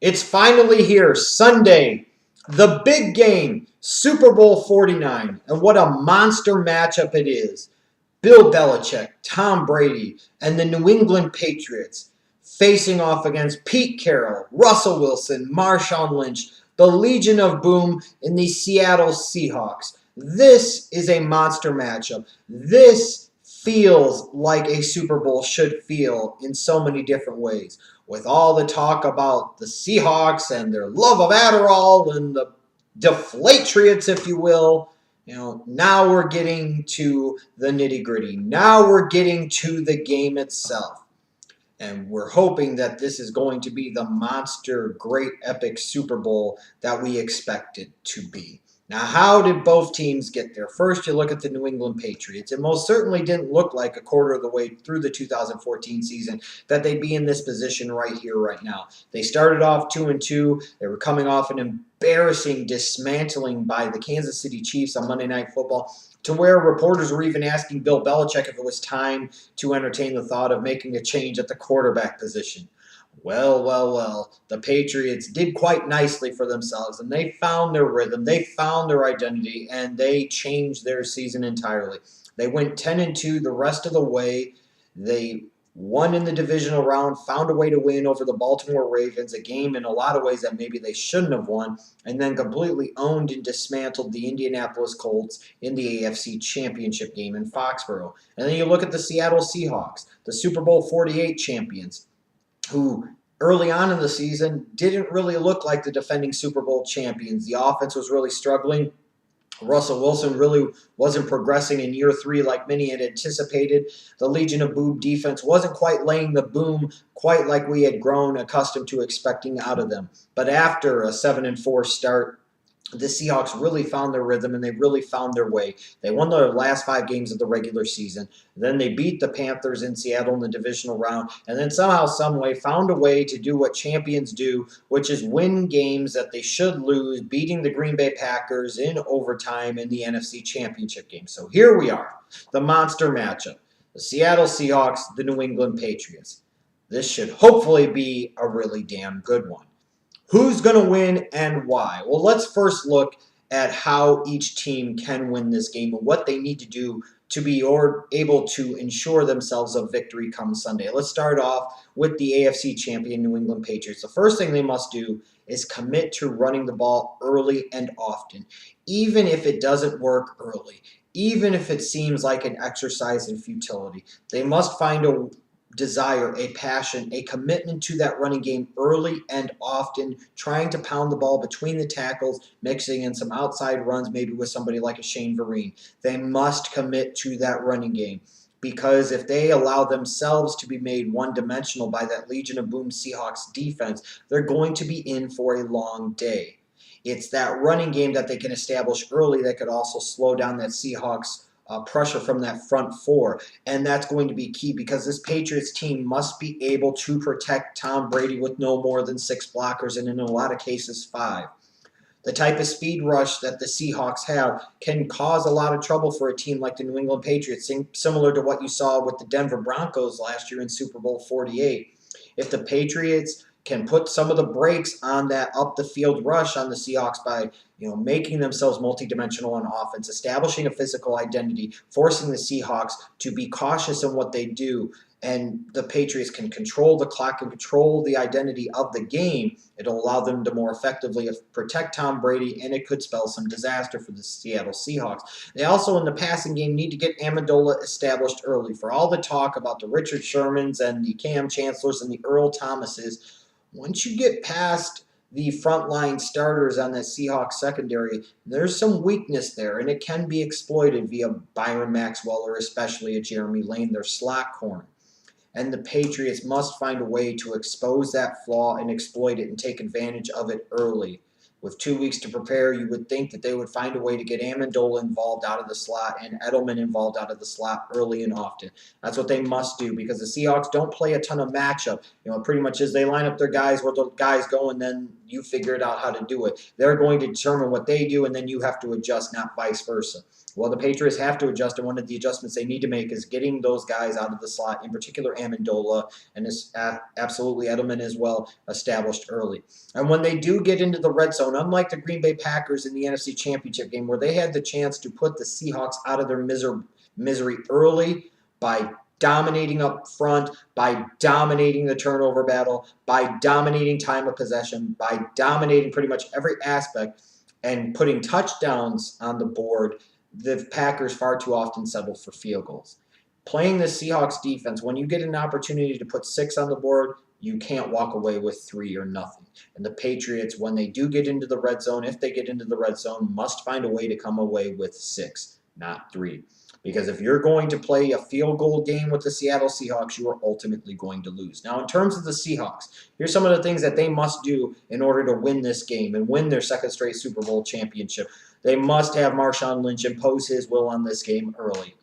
It's finally here, Sunday, the big game, Super Bowl 49, and what a monster matchup it is. Bill Belichick, Tom Brady, and the New England Patriots facing off against Pete Carroll, Russell Wilson, Marshawn Lynch, the Legion of Boom, and the Seattle Seahawks. This is a monster matchup. This feels like a Super Bowl should feel in so many different ways. With all the talk about the Seahawks and their love of Adderall and the Deflatriots, if you will, now we're getting to the nitty-gritty. Now we're getting to the game itself. And we're hoping that this is going to be the monster, great, epic Super Bowl that we expect it to be. Now, how did both teams get there? First, you look at the New England Patriots. It most certainly didn't look like a quarter of the way through the 2014 season that they'd be in this position right here, right now. They started off 2-2. They were coming off an embarrassing dismantling by the Kansas City Chiefs on Monday Night Football, to where reporters were even asking Bill Belichick if it was time to entertain the thought of making a change at the quarterback position. Well, the Patriots did quite nicely for themselves, and they found their rhythm, they found their identity, and they changed their season entirely. They went 10-2 the rest of the way. They won in the divisional round, found a way to win over the Baltimore Ravens, a game in a lot of ways that maybe they shouldn't have won, and then completely owned and dismantled the Indianapolis Colts in the AFC Championship game in Foxborough. And then you look at the Seattle Seahawks, the Super Bowl 48 champions, who early on in the season didn't really look like the defending Super Bowl champions. The offense was really struggling. Russell Wilson really wasn't progressing in year 3 like many had anticipated. The Legion of Boom defense wasn't quite laying the boom quite like we had grown accustomed to expecting out of them. But after a 7-4 start, the Seahawks really found their rhythm and they really found their way. They won their last 5 games of the regular season. Then they beat the Panthers in Seattle in the divisional round, and then somehow, someway, found a way to do what champions do, which is win games that they should lose, beating the Green Bay Packers in overtime in the NFC Championship game. So here we are, the monster matchup. The Seattle Seahawks, the New England Patriots. This should hopefully be a really damn good one. Who's going to win and why? Well, let's first look at how each team can win this game and what they need to do to be able to ensure themselves a victory come Sunday. Let's start off with the AFC champion New England Patriots. The first thing they must do is commit to running the ball early and often, even if it doesn't work early, even if it seems like an exercise in futility. They must find a desire, a passion, a commitment to that running game early and often, trying to pound the ball between the tackles, mixing in some outside runs, maybe with somebody like a Shane Vereen. They must commit to that running game, because if they allow themselves to be made one-dimensional by that Legion of Boom Seahawks defense, they're going to be in for a long day. It's that running game that they can establish early that could also slow down that Seahawks pressure from that front four. And that's going to be key, because this Patriots team must be able to protect Tom Brady with no more than 6 blockers, and in a lot of cases 5. The type of speed rush that the Seahawks have can cause a lot of trouble for a team like the New England Patriots, similar to what you saw with the Denver Broncos last year in Super Bowl 48. If the Patriots can put some of the brakes on that up-the-field rush on the Seahawks by making themselves multidimensional on offense, establishing a physical identity, forcing the Seahawks to be cautious in what they do, and the Patriots can control the clock and control the identity of the game, it'll allow them to more effectively protect Tom Brady, and it could spell some disaster for the Seattle Seahawks. They also, in the passing game, need to get Amendola established early. For all the talk about the Richard Shermans and the Cam Chancellors and the Earl Thomases, once you get past the frontline starters on the Seahawks secondary, there's some weakness there, and it can be exploited via Byron Maxwell or especially a Jeremy Lane, their slot corner. And the Patriots must find a way to expose that flaw and exploit it and take advantage of it early. With 2 weeks to prepare, you would think that they would find a way to get Amendola involved out of the slot and Edelman involved out of the slot early and often. That's what they must do, because the Seahawks don't play a ton of matchup. Pretty much as they line up their guys where the guys go, and then you figure it out how to do it. They're going to determine what they do, and then you have to adjust, not vice versa. Well, the Patriots have to adjust, and one of the adjustments they need to make is getting those guys out of the slot, in particular Amendola, and this absolutely Edelman as well, established early. And when they do get into the red zone, unlike the Green Bay Packers in the NFC Championship game, where they had the chance to put the Seahawks out of their misery early by dominating up front, by dominating the turnover battle, by dominating time of possession, by dominating pretty much every aspect and putting touchdowns on the board, the Packers far too often settle for field goals. Playing the Seahawks defense, when you get an opportunity to put 6 on the board, you can't walk away with 3 or nothing. And the Patriots, when they do get into the red zone, if they get into the red zone, must find a way to come away with 6, not 3. Because if you're going to play a field goal game with the Seattle Seahawks, you are ultimately going to lose. Now, in terms of the Seahawks, here's some of the things that they must do in order to win this game and win their second straight Super Bowl championship. They must have Marshawn Lynch impose his will on this game early.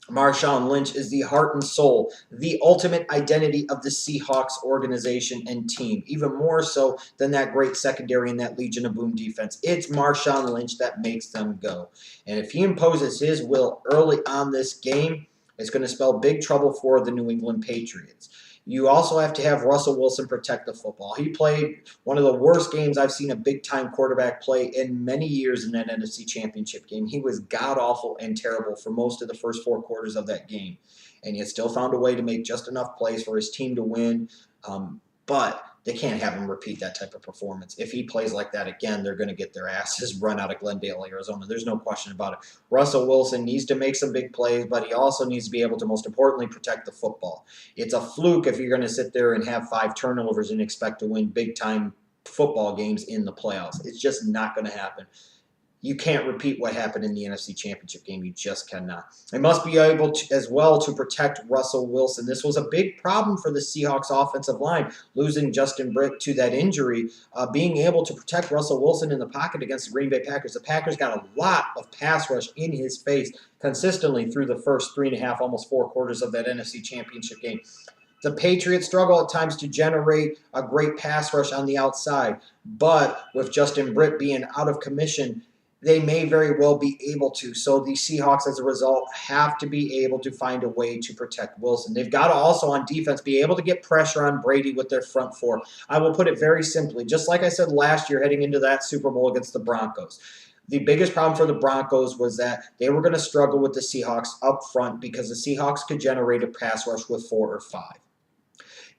Marshawn Lynch is the heart and soul, the ultimate identity of the Seahawks organization and team, even more so than that great secondary and that Legion of Boom defense. It's Marshawn Lynch that makes them go. And if he imposes his will early on this game, it's going to spell big trouble for the New England Patriots. You also have to have Russell Wilson protect the football. He played one of the worst games I've seen a big-time quarterback play in many years in that NFC Championship game. He was god-awful and terrible for most of the first 4 quarters of that game. And yet still found a way to make just enough plays for his team to win. But they can't have him repeat that type of performance. If he plays like that again, they're going to get their asses run out of Glendale, Arizona. There's no question about it. Russell Wilson needs to make some big plays, but he also needs to be able to, most importantly, protect the football. It's a fluke if you're going to sit there and have 5 turnovers and expect to win big-time football games in the playoffs. It's just not going to happen. You can't repeat what happened in the NFC Championship game. You just cannot. They must be able to, as well, to protect Russell Wilson. This was a big problem for the Seahawks offensive line, losing Justin Britt to that injury. Being able to protect Russell Wilson in the pocket against the Green Bay Packers. The Packers got a lot of pass rush in his face consistently through the first 3.5, almost 4 quarters of that NFC Championship game. The Patriots struggle at times to generate a great pass rush on the outside, but with Justin Britt being out of commission, they may very well be able to. So the Seahawks, as a result, have to be able to find a way to protect Wilson. They've got to also, on defense, be able to get pressure on Brady with their front 4. I will put it very simply. Just like I said last year heading into that Super Bowl against the Broncos. The biggest problem for the Broncos was that they were going to struggle with the Seahawks up front because the Seahawks could generate a pass rush with 4 or 5.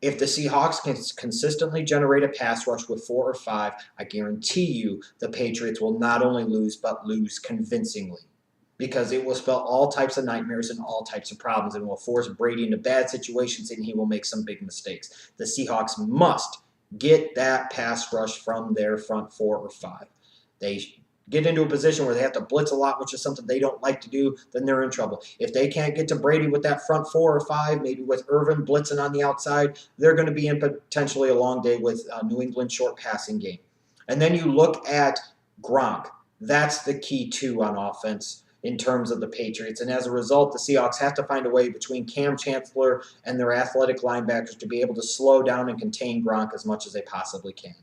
If the Seahawks can consistently generate a pass rush with 4 or 5, I guarantee you the Patriots will not only lose, but lose convincingly. Because it will spell all types of nightmares and all types of problems and will force Brady into bad situations and he will make some big mistakes. The Seahawks must get that pass rush from their front 4 or 5. They get into a position where they have to blitz a lot, which is something they don't like to do, then they're in trouble. If they can't get to Brady with that front 4 or 5, maybe with Irvin blitzing on the outside, they're going to be in potentially a long day with New England short passing game. And then you look at Gronk. That's the key, too, on offense in terms of the Patriots. And as a result, the Seahawks have to find a way between Cam Chancellor and their athletic linebackers to be able to slow down and contain Gronk as much as they possibly can.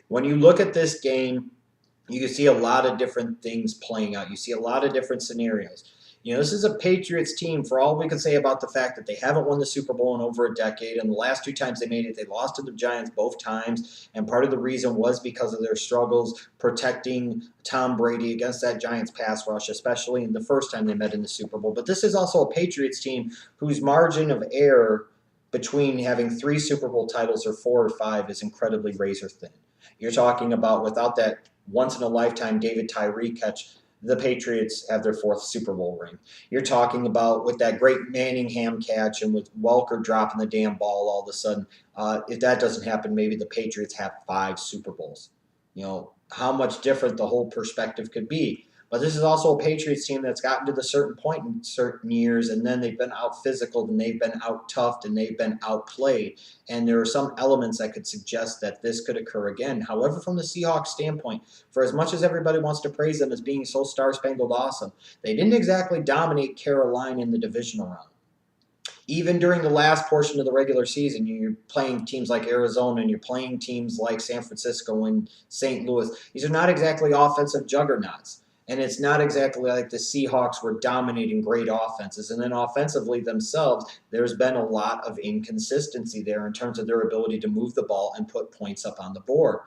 When you look at this game, you can see a lot of different things playing out. You see a lot of different scenarios. You know, this is a Patriots team, for all we can say about the fact that they haven't won the Super Bowl in over a decade, and the last 2 times they made it, they lost to the Giants both times, and part of the reason was because of their struggles protecting Tom Brady against that Giants pass rush, especially in the first time they met in the Super Bowl. But this is also a Patriots team whose margin of error between having 3 Super Bowl titles or 4 or 5 is incredibly razor thin. You're talking about without that once-in-a-lifetime David Tyree catch, the Patriots have their 4th Super Bowl ring. You're talking about with that great Manningham catch and with Welker dropping the damn ball all of a sudden, if that doesn't happen, maybe the Patriots have 5 Super Bowls. You know, how much different the whole perspective could be. But this is also a Patriots team that's gotten to the certain point in certain years, and then they've been out physical, and they've been out toughed, and they've been outplayed. And there are some elements that could suggest that this could occur again. However, from the Seahawks standpoint, for as much as everybody wants to praise them as being so star-spangled awesome, they didn't exactly dominate Carolina in the divisional round. Even during the last portion of the regular season, you're playing teams like Arizona and you're playing teams like San Francisco and St. Louis. These are not exactly offensive juggernauts. And it's not exactly like the Seahawks were dominating great offenses. And then offensively themselves, there's been a lot of inconsistency there in terms of their ability to move the ball and put points up on the board.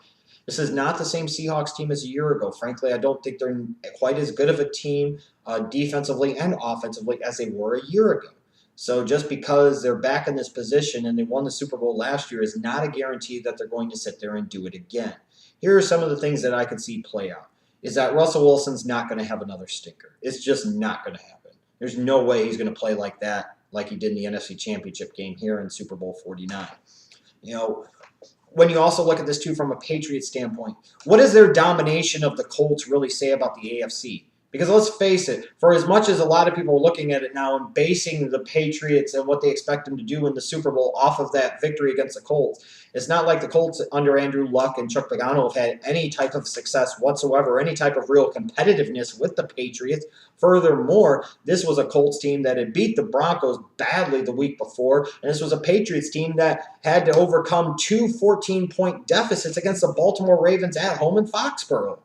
This is not the same Seahawks team as a year ago. Frankly, I don't think they're quite as good of a team defensively and offensively as they were a year ago. So just because they're back in this position and they won the Super Bowl last year is not a guarantee that they're going to sit there and do it again. Here are some of the things that I could see play out. Is that Russell Wilson's not going to have another stinker. It's just not going to happen. There's no way he's going to play like that, like he did in the NFC Championship game here in Super Bowl 49. You know, when you also look at this too from a Patriots standpoint, what does their domination of the Colts really say about the AFC? Because let's face it, for as much as a lot of people are looking at it now and basing the Patriots and what they expect them to do in the Super Bowl off of that victory against the Colts, it's not like the Colts under Andrew Luck and Chuck Pagano have had any type of success whatsoever, any type of real competitiveness with the Patriots. Furthermore, this was a Colts team that had beat the Broncos badly the week before, and this was a Patriots team that had to overcome two 14-point deficits against the Baltimore Ravens at home in Foxborough.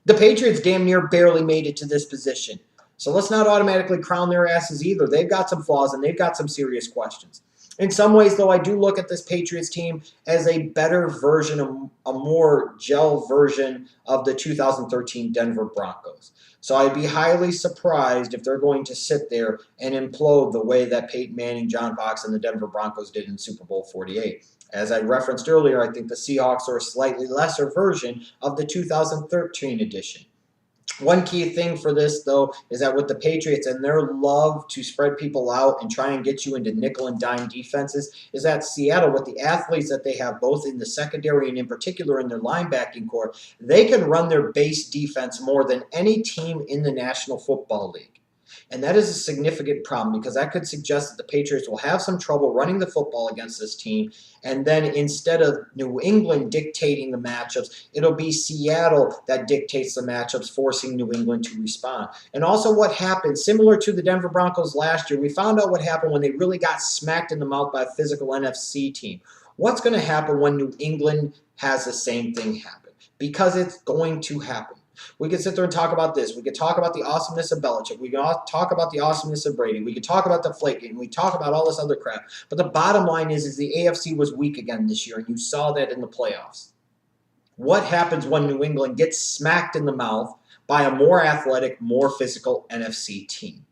The Patriots damn near barely made it to this position. So let's not automatically crown their asses either. They've got some flaws and they've got some serious questions. In some ways, though, I do look at this Patriots team as a better version, a more gel version of the 2013 Denver Broncos. So I'd be highly surprised if they're going to sit there and implode the way that Peyton Manning, John Fox, and the Denver Broncos did in Super Bowl 48. As I referenced earlier, I think the Seahawks are a slightly lesser version of the 2013 edition. One key thing for this, though, is that with the Patriots and their love to spread people out and try and get you into nickel and dime defenses, is that Seattle, with the athletes that they have both in the secondary and in particular in their linebacking core, they can run their base defense more than any team in the National Football League. And that is a significant problem because that could suggest that the Patriots will have some trouble running the football against this team. And then instead of New England dictating the matchups, it'll be Seattle that dictates the matchups, forcing New England to respond. And also what happened, similar to the Denver Broncos last year, we found out what happened when they really got smacked in the mouth by a physical NFC team. What's going to happen when New England has the same thing happen? Because it's going to happen. We could sit there and talk about this. We could talk about the awesomeness of Belichick. We could talk about the awesomeness of Brady. We could talk about the flake game. We talk about all this other crap. But the bottom line is the AFC was weak again this year, and you saw that in the playoffs. What happens when New England gets smacked in the mouth by a more athletic, more physical NFC team?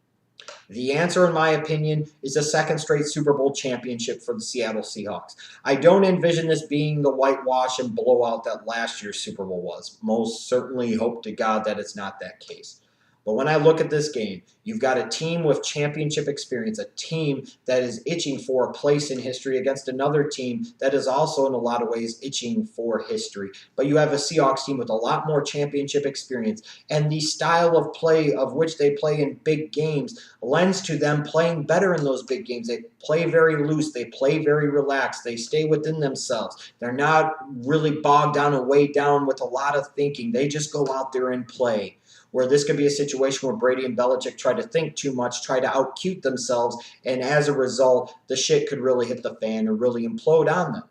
The answer, in my opinion, is a second straight Super Bowl championship for the Seattle Seahawks. I don't envision this being the whitewash and blowout that last year's Super Bowl was. Most certainly hope to God that it's not that case. But when I look at this game, you've got a team with championship experience, a team that is itching for a place in history against another team that is also in a lot of ways itching for history. But you have a Seahawks team with a lot more championship experience, and the style of play of which they play in big games lends to them playing better in those big games. They play very loose. They play very relaxed. They stay within themselves. They're not really bogged down and weighed down with a lot of thinking. They just go out there and play. Where this could be a situation where Brady and Belichick try to think too much, try to out-cute themselves, and as a result, the shit could really hit the fan or really implode on them.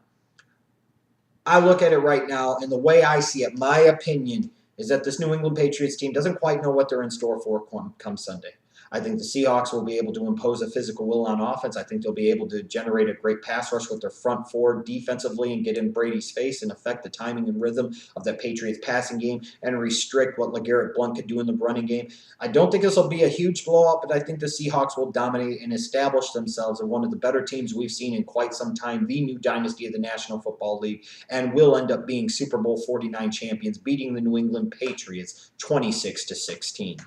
I look at it right now, and the way I see it, my opinion, is that this New England Patriots team doesn't quite know what they're in store for come Sunday. I think the Seahawks will be able to impose a physical will on offense. I think they'll be able to generate a great pass rush with their front four defensively and get in Brady's face and affect the timing and rhythm of that Patriots passing game and restrict what LeGarrette Blount could do in the running game. I don't think this will be a huge blowout, but I think the Seahawks will dominate and establish themselves as one of the better teams we've seen in quite some time, the new dynasty of the National Football League, and will end up being Super Bowl 49 champions, beating the New England Patriots 26-16.